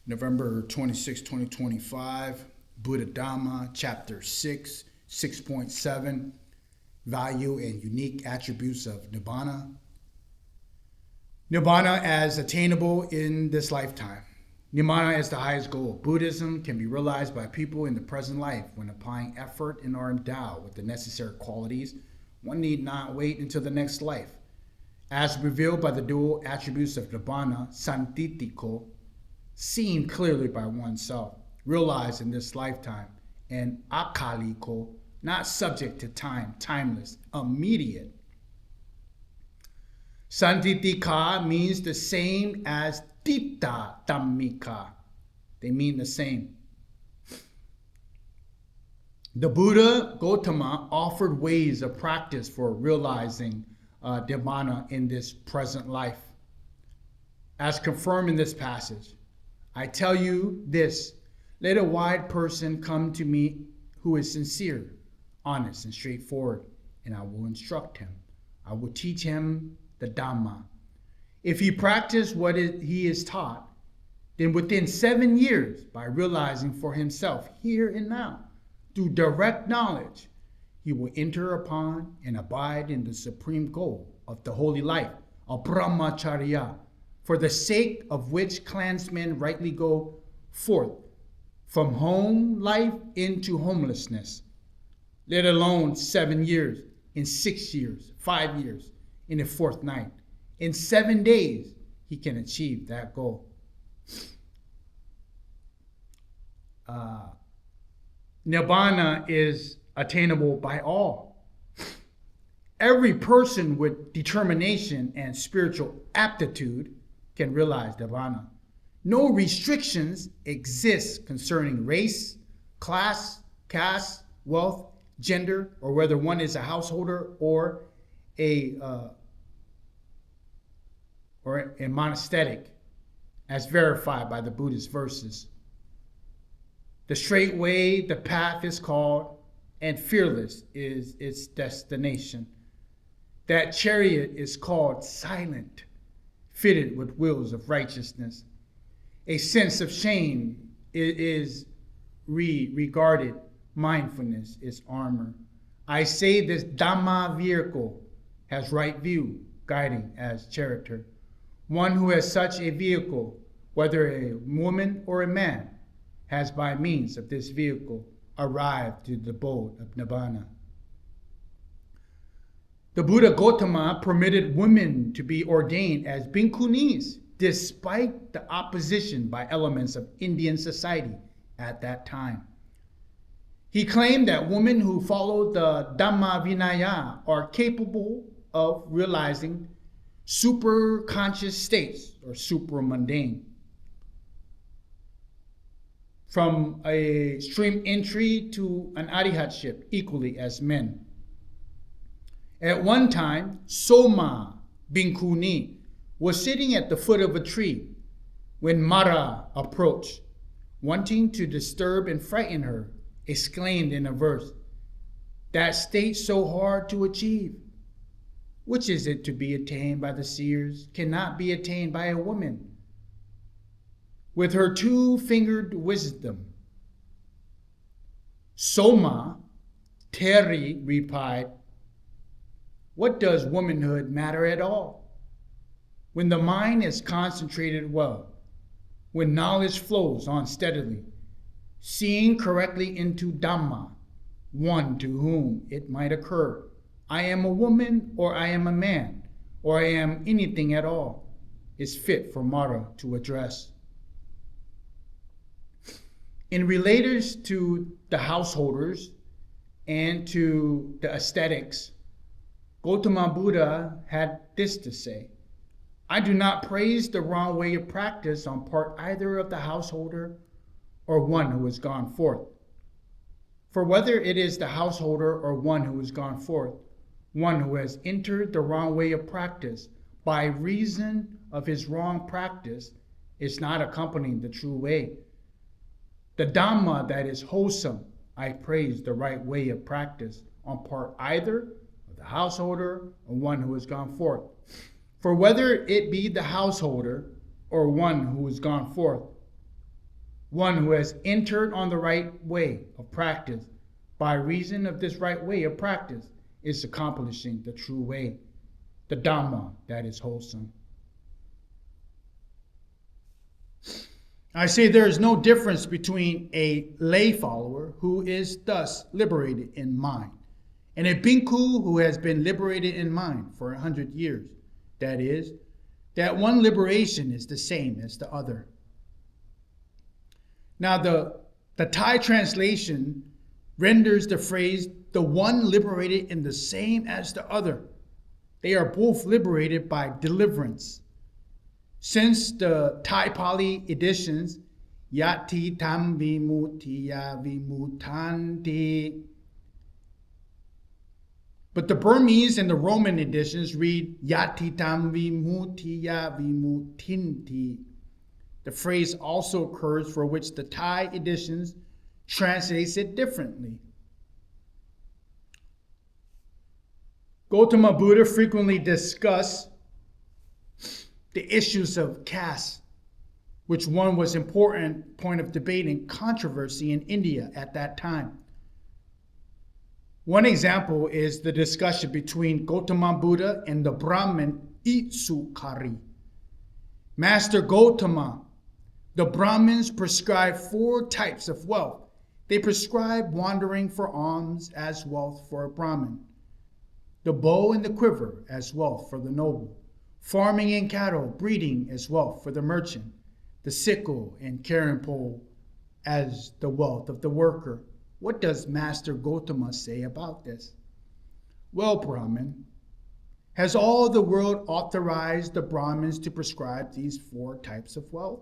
November 26, 2025, Buddhadhamma, Chapter 6, 6.7, Value and Unique Attributes of Nibbāna. Nibbāna as attainable in this lifetime. Nibbāna as the highest goal of Buddhism can be realized by people in the present life when applying effort and are endowed with the necessary qualities. One need not wait until the next life. As revealed by the dual attributes of Nibbāna, santitiko, seen clearly by oneself, realized in this lifetime, and akaliko, not subject to time, timeless, immediate. Santitika means the same as Tita Dhammika. They mean the same. The Buddha Gautama offered ways of practice for realizing Nibbāna in this present life. As confirmed in this passage, I tell you this, let a wise person come to me who is sincere, honest, and straightforward, and I will instruct him. I will teach him the Dhamma. If he practices what he is taught, then within 7 years, by realizing for himself here and now, through direct knowledge, he will enter upon and abide in the supreme goal of the holy life, of brahmacharya, for the sake of which clansmen rightly go forth from home life into homelessness, let alone 7 years, in 6 years, 5 years, in a fortnight. In 7 days, he can achieve that goal. Nibbāna is attainable by all. Every person with determination and spiritual aptitude can realize Nibbāna. No restrictions exist concerning race, class, caste, wealth, gender, or whether one is a householder or a monastic, as verified by the Buddhist verses. The straight way, the path is called, and fearless is its destination. That chariot is called silent, fitted with wheels of righteousness. A sense of shame is regarded. Mindfulness is armor. I say this Dhamma vehicle has right view, guiding as charioteer. One who has such a vehicle, whether a woman or a man, has by means of this vehicle arrived to the abode of Nibbāna. The Buddha Gautama permitted women to be ordained as bhikkhunis, despite the opposition by elements of Indian society at that time. He claimed that women who follow the Dhamma Vinaya are capable of realizing super-conscious states or supramundane, from a stream entry to an arihatship equally as men. At one time, Soma Bhikkhuni was sitting at the foot of a tree when Mara approached, wanting to disturb and frighten her, exclaimed in a verse, "That state so hard to achieve, which is it to be attained by the seers, cannot be attained by a woman with her two-fingered wisdom." Soma Teri replied, "What does womanhood matter at all? When the mind is concentrated well, when knowledge flows on steadily, seeing correctly into Dhamma, one to whom it might occur, I am a woman, or I am a man, or I am anything at all, is fit for Mara to address." In relators to the householders and to the ascetics, Gautama Buddha had this to say: I do not praise the wrong way of practice on part either of the householder or one who has gone forth. For whether it is the householder or one who has gone forth, one who has entered the wrong way of practice by reason of his wrong practice is not accompanying the true way. The Dhamma that is wholesome, I praise the right way of practice on part either of the householder or one who has gone forth. For whether it be the householder or one who has gone forth, one who has entered on the right way of practice, by reason of this right way of practice, is accomplishing the true way, the Dhamma that is wholesome. I say there is no difference between a lay follower who is thus liberated in mind and a bhikkhu who has been liberated in mind for 100 years. That is, that one liberation is the same as the other. Now, the Thai translation renders the phrase, the one liberated in the same as the other. They are both liberated by deliverance. Since the Thai Pali editions, Yati tam vimutiya vimutanti. But the Burmese and the Roman editions read Yati tam vimutiya vimutinti. The phrase also occurs for which the Thai editions translates it differently. Gautama Buddha frequently discussed the issues of caste, which one was an important point of debate and controversy in India at that time. One example is the discussion between Gautama Buddha and the Brahmin Itsukari. Master Gautama, the Brahmins prescribe 4 types of wealth. They prescribe wandering for alms as wealth for a Brahmin, the bow and the quiver as wealth for the noble, farming and cattle breeding as wealth for the merchant, the sickle and carrying pole as the wealth of the worker. What does Master Gautama say about this? Well, Brahmin, has all the world authorized the Brahmins to prescribe these 4 types of wealth?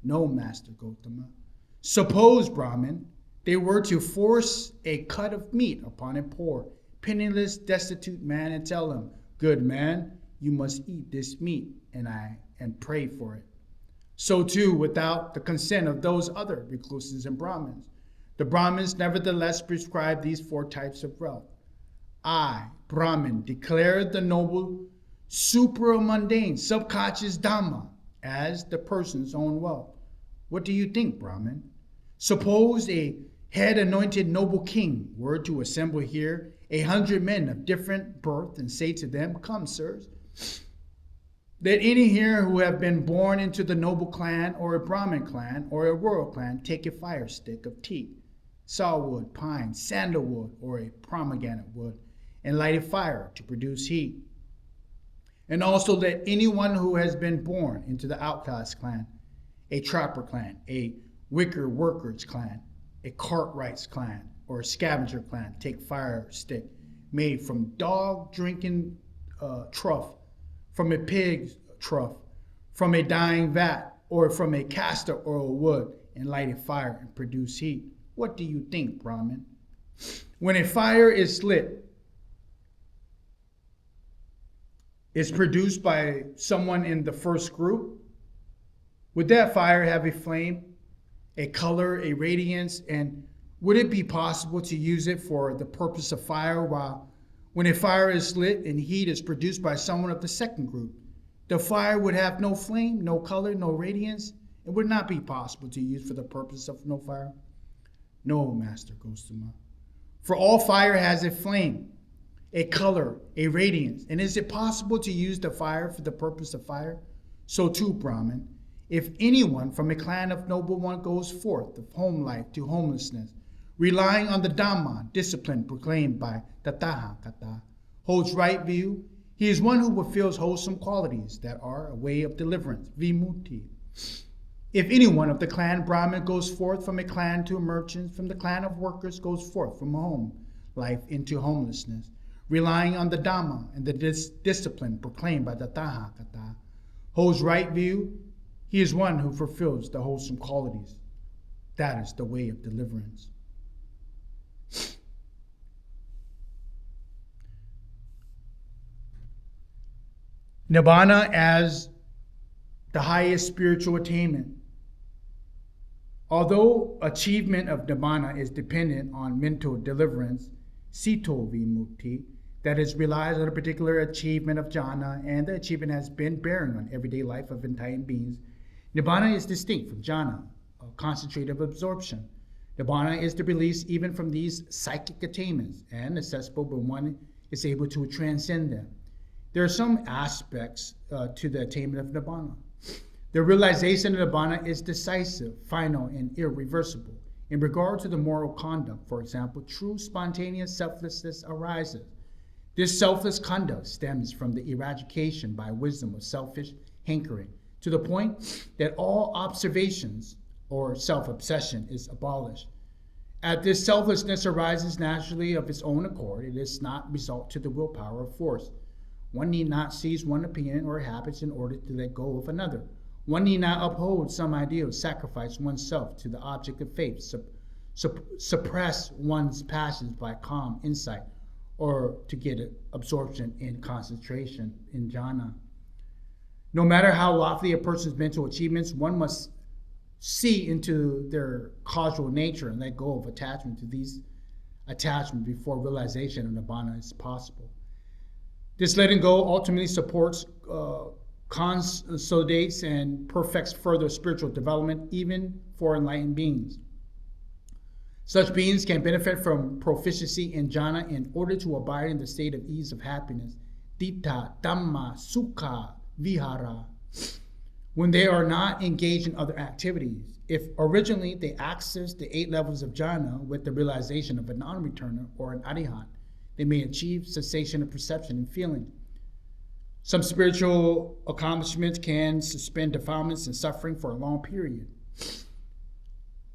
No, Master Gautama. Suppose, Brahmin, they were to force a cut of meat upon a poor, penniless, destitute man and tell him, good man, you must eat this meat and pray for it. So too, without the consent of those other recluses and Brahmins, the Brahmins nevertheless prescribe these 4 types of wealth. I, Brahmin, declared the noble, supramundane, subconscious Dhamma as the person's own wealth. What do you think, Brahmin? Suppose a head-anointed noble king were to assemble here 100 men of different birth and say to them, come, sirs, let any here who have been born into the noble clan or a Brahmin clan or a royal clan take a fire stick of teak, sawwood, pine, sandalwood, or a pomegranate wood, and light a fire to produce heat. And also let anyone who has been born into the outcast clan, a trapper clan, a wicker workers clan, a cartwright's clan, or a scavenger clan take fire stick made from dog drinking trough, from a pig's trough, from a dying vat, or from a castor oil wood, and light a fire and produce heat. What do you think, Brahmin? When a fire is lit, it's produced by someone in the first group. Would that fire have a flame, a color, a radiance, and would it be possible to use it for the purpose of fire while when a fire is lit and heat is produced by someone of the second group? The fire would have no flame, no color, no radiance. It would not be possible to use for the purpose of no fire. No, Master Gautama. For all fire has a flame, a color, a radiance. And is it possible to use the fire for the purpose of fire? So too, Brahmin, if anyone from a clan of noble one goes forth of home life to homelessness, relying on the Dhamma, discipline proclaimed by Buddhaghosacariya, holds right view, he is one who fulfills wholesome qualities that are a way of deliverance, vimutti. If anyone of the clan Brahmin goes forth from a clan to a merchant, from the clan of workers goes forth from home life into homelessness, relying on the Dhamma and the discipline proclaimed by Buddhaghosacariya, holds right view, he is one who fulfills the wholesome qualities. That is the way of deliverance. Nibbāna as the highest spiritual attainment. Although achievement of Nibbāna is dependent on mental deliverance, sito vimukti, that is relies on a particular achievement of jhana, and the achievement has been bearing on everyday life of entire beings, Nibbāna is distinct from jhana. concentrative absorption. Nibbāna is the release even from these psychic attainments and accessible when one is able to transcend them. There are some aspects to the attainment of Nibbāna. The realization of Nibbāna is decisive, final, and irreversible. In regard to the moral conduct, for example, true spontaneous selflessness arises. This selfless conduct stems from the eradication by wisdom of selfish hankering, to the point that all observations or self-obsession is abolished. As this selflessness arises naturally of its own accord, it does not result to the willpower or force. One need not seize one opinion or habits in order to let go of another. One need not uphold some ideal, sacrifice oneself to the object of faith, suppress one's passions by calm insight, or to get absorption in concentration in jhana. No matter how lofty a person's mental achievements, one must see into their causal nature and let go of attachment to these attachments before realization of Nibbāna is possible. This letting go ultimately supports, consolidates, and perfects further spiritual development, even for enlightened beings. Such beings can benefit from proficiency in jhana in order to abide in the state of ease of happiness, ditta, dhamma, sukha, vihara, when they are not engaged in other activities. If originally they access the 8 levels of jhana with the realization of a non-returner or an arihant, they may achieve cessation of perception and feeling. Some spiritual accomplishments can suspend defilements and suffering for a long period,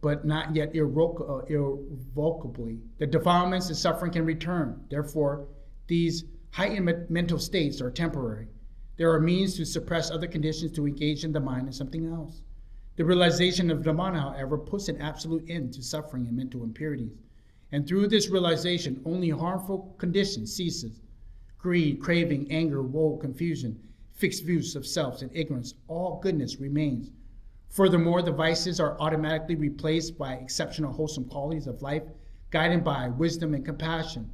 but not yet irrevocably. The defilements and suffering can return. Therefore, these heightened mental states are temporary. There are means to suppress other conditions to engage in the mind in something else. The realization of Nibbāna, however, puts an absolute end to suffering and mental impurities. And through this realization, only harmful conditions ceases. Greed, craving, anger, woe, confusion, fixed views of self, and ignorance, all goodness remains. Furthermore, the vices are automatically replaced by exceptional wholesome qualities of life, guided by wisdom and compassion,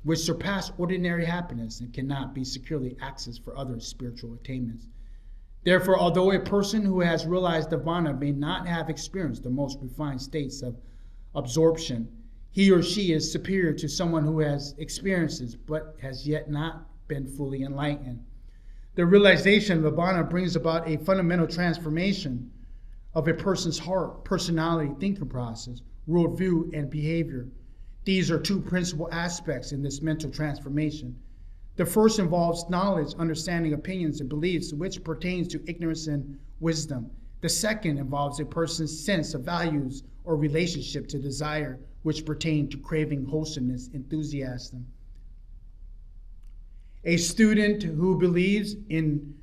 which surpass ordinary happiness and cannot be securely accessed for other spiritual attainments. Therefore, although a person who has realized Nibbāna may not have experienced the most refined states of absorption, he or she is superior to someone who has experiences but has yet not been fully enlightened. The realization of Nibbāna brings about a fundamental transformation of a person's heart, personality, thinking process, worldview, and behavior. These are 2 principal aspects in this mental transformation. The first involves knowledge, understanding, opinions, and beliefs, which pertains to ignorance and wisdom. The second involves a person's sense of values or relationship to desire, which pertain to craving, wholesomeness, enthusiasm. A student who believes in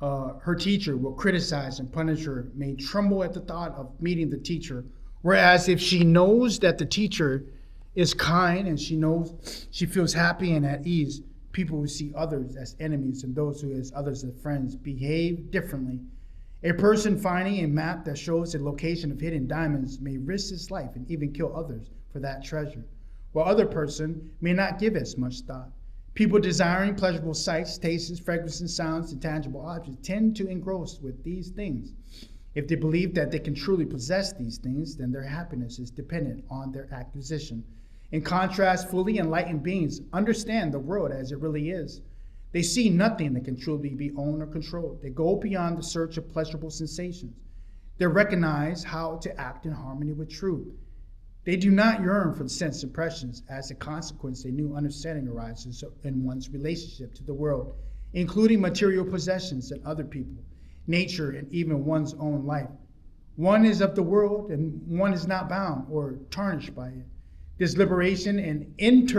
her teacher will criticize and punish her may tremble at the thought of meeting the teacher, whereas if she knows that the teacher is kind and she feels happy and at ease, people who see others as enemies and those who see others as friends behave differently. A person finding a map that shows the location of hidden diamonds may risk his life and even kill others for that treasure, while other person may not give as much thought. People desiring pleasurable sights, tastes, fragrances, sounds, and tangible objects tend to engross with these things. If they believe that they can truly possess these things, then their happiness is dependent on their acquisition. In contrast, fully enlightened beings understand the world as it really is. They see nothing that can truly be owned or controlled. They go beyond the search of pleasurable sensations. They recognize how to act in harmony with truth. They do not yearn for the sense impressions. As a consequence, a new understanding arises in one's relationship to the world, including material possessions and other people, nature, and even one's own life. One is of the world, and one is not bound or tarnished by it. This liberation and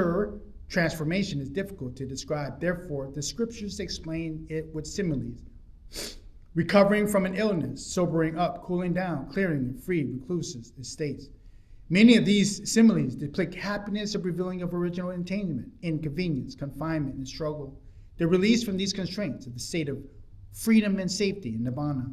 transformation is difficult to describe. Therefore, the scriptures explain it with similes. Recovering from an illness, sobering up, cooling down, clearing and free recluses, estates. Many of these similes depict happiness of revealing of original attainment, inconvenience, confinement, and struggle. The release from these constraints of the state of freedom and safety in Nibbāna.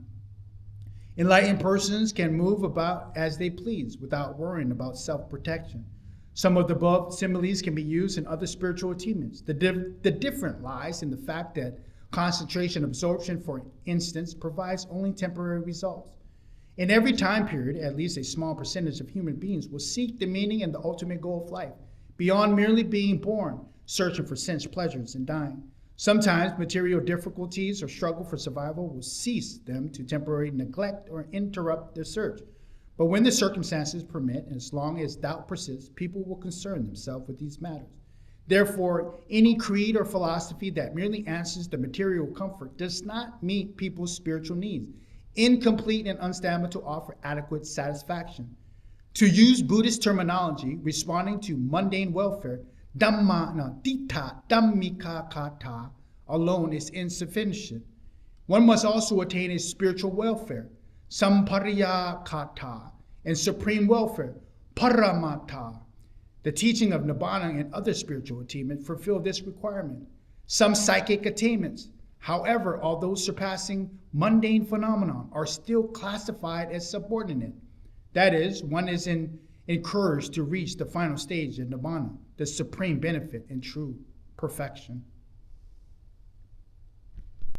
Enlightened persons can move about as they please without worrying about self-protection. Some of the above similes can be used in other spiritual achievements. The difference lies in the fact that concentration absorption, for instance, provides only temporary results. In every time period, at least a small percentage of human beings will seek the meaning and the ultimate goal of life, beyond merely being born, searching for sense pleasures and dying. Sometimes material difficulties or struggle for survival will cease them to temporarily neglect or interrupt their search. But when the circumstances permit, and as long as doubt persists, people will concern themselves with these matters. Therefore, any creed or philosophy that merely answers the material comfort does not meet people's spiritual needs, incomplete and unstable to offer adequate satisfaction. To use Buddhist terminology, responding to mundane welfare, Nibbāna ditta dhammika kata alone is insufficient. One must also attain a spiritual welfare, sampariya kata, and supreme welfare, paramata. The teaching of Nibbāna and other spiritual attainment fulfill this requirement. Some psychic attainments, however, although surpassing mundane phenomenon, are still classified as subordinate. That is, one is encouraged to reach the final stage of Nibbāna, the supreme benefit and true perfection.